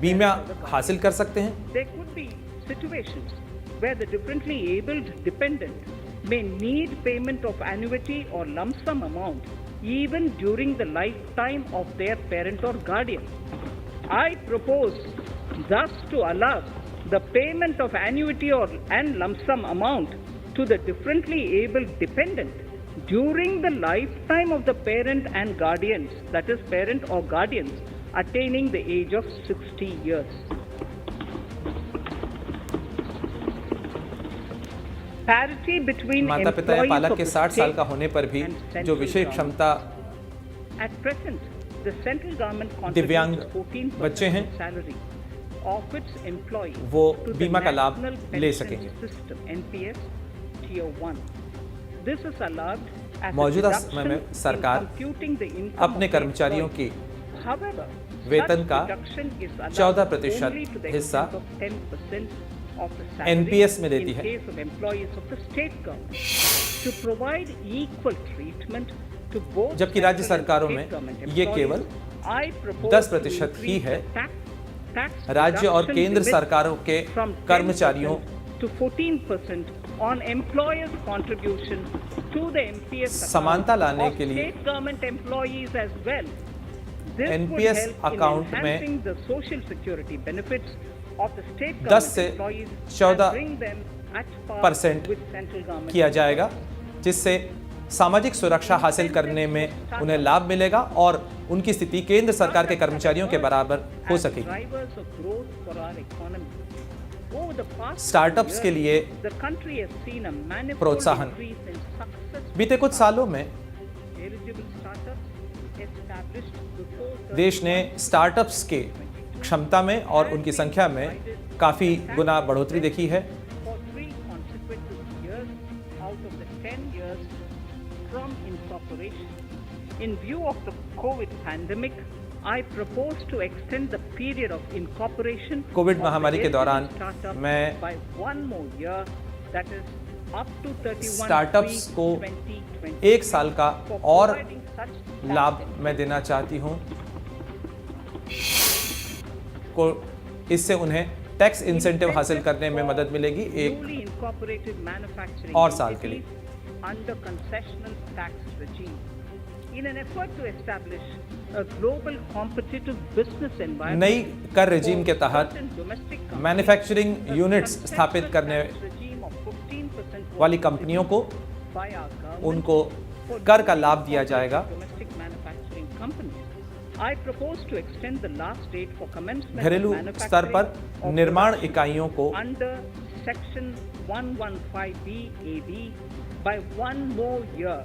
बीमा हासिल कर सकते हैं। There could be situations where the differently abled dependent may need payment of annuity or lump sum amount even during the lifetime of their parent or guardian. I propose thus to allow the payment of annuity and lump sum amount to the differently abled dependent during the lifetime of the parent and guardians, that is parent or guardians, attaining the age of 60 years. Parity between माता पिता या employees पालक of के the 60 साल का state होने पर भी and जो central विशेष government. क्षमता At present, the central government दिव्यांग contributes 14% बच्चे हैं, of salary of its employees वो to the बीमा का लाभ National ले Pension सकेंगे। System, NPS Tier 1. This is allowed as a मौजूदा deduction समय में in सरकार computing the income अपने of the कर्मचारियों employee. की However, वेतन such का deduction is allowed 14% only to the हिस्सा extent of 10% of the salary NPS में देती in है। case of employees of the state government to provide equal treatment to both जबकि राज्य central and सरकारों state में government ये employees, केवल I propose 10% to he increase है। the tax राज्य और deduction केंद्र limit सरकारों के from कर्मचारियों 10% to 14% on employers' contribution to the NPS account समानता लाने of के लिए state government employees as well. This would NPS help in account में enhancing the social security benefits of the state 10 government से employees 14% and bring them at par with central government. किया जाएगा, जिससे सामाजिक सुरक्षा हासिल करने में उन्हें लाभ मिलेगा और उनकी स्थिति केंद्र सरकार के कर्मचारियों के बराबर हो सकेगी। Drivers of growth for our economy. Over the past startups few के years, लिए the country has seen a manifold प्रोत्साहन। increase in successful बीते कुछ सालों में eligible startups established before देश ने स्टार्टअप्स के क्षमता में और उनकी संख्या में काफ़ी गुना बढ़ोतरी देखी है। for 3 consecutive years out of the 10 years from incorporation. In view of the COVID pandemic, I propose to extend the period of incorporation Covid of महामारी the के दौरान startup मैं by 1 more year, that is up to 31 startups को 2020 1 साल का for और providing such लाभ मैं देना चाहती हूँ। इससे उन्हें टैक्स इंसेंटिव हासिल करने में मदद मिलेगी एक newly incorporated manufacturing और साल के लिए। entities under concessional tax regime. In an effort to establish a global competitive business environment, नई कर रेजिम के तहत certain domestic companies, manufacturing the units concessional स्थापित करने tax regime of 15% वाली कंपनियों को by our government उनको for कर का newly लाभ दिया जाएगा। domestic manufacturing companies. I propose to extend the last date for commencement घरेलू of स्तर पर manufacturing of निर्माण production इकाइयों को under section 115B by 1 more year,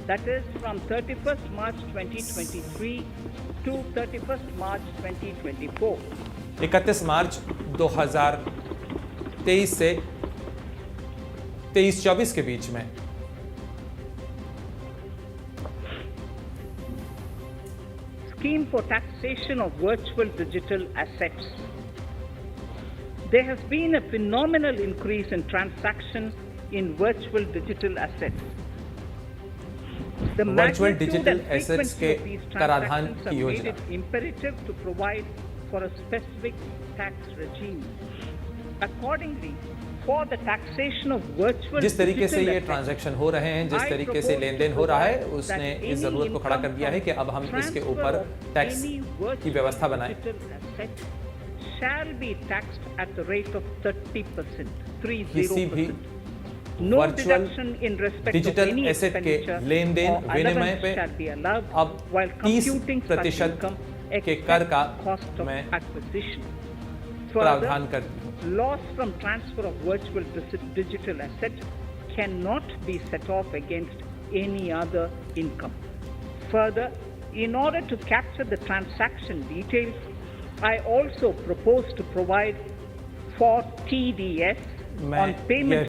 that is from 31st March 2023 to 31st March 2024. 31 मार्च 2023 से 23-24 के बीच में Scheme for taxation of virtual digital assets. There has been a phenomenal increase in transaction in virtual digital assets. The Virtual magnitude digital and assets frequency के of these कराधान transactions have की made योजना। it imperative to provide for a specific tax regime. Accordingly, for the taxation of virtual जिस तरीके से digital ये assets, transaction हो रहे हैं, जिस तरीके से लेन देन हो रहा है, उसने इस जरूरत को खड़ा कर दिया है कि अब हम इसके ऊपर टैक्स की व्यवस्था बनाएं। shall be taxed at the rate of 30%, 30%. किसी भी No virtual deduction in respect of digital any asset के expenditure लेन देन or विनिमय allowance पे shall be allowed अब while computing such 30% income के कर except का cost of मैं acquisition. प्रावधान Further, करती हूँ। loss from transfer of virtual digital assets cannot be set off against any other income. Further, in order to capture the transaction details, I also propose to provide for TDS मैं on payment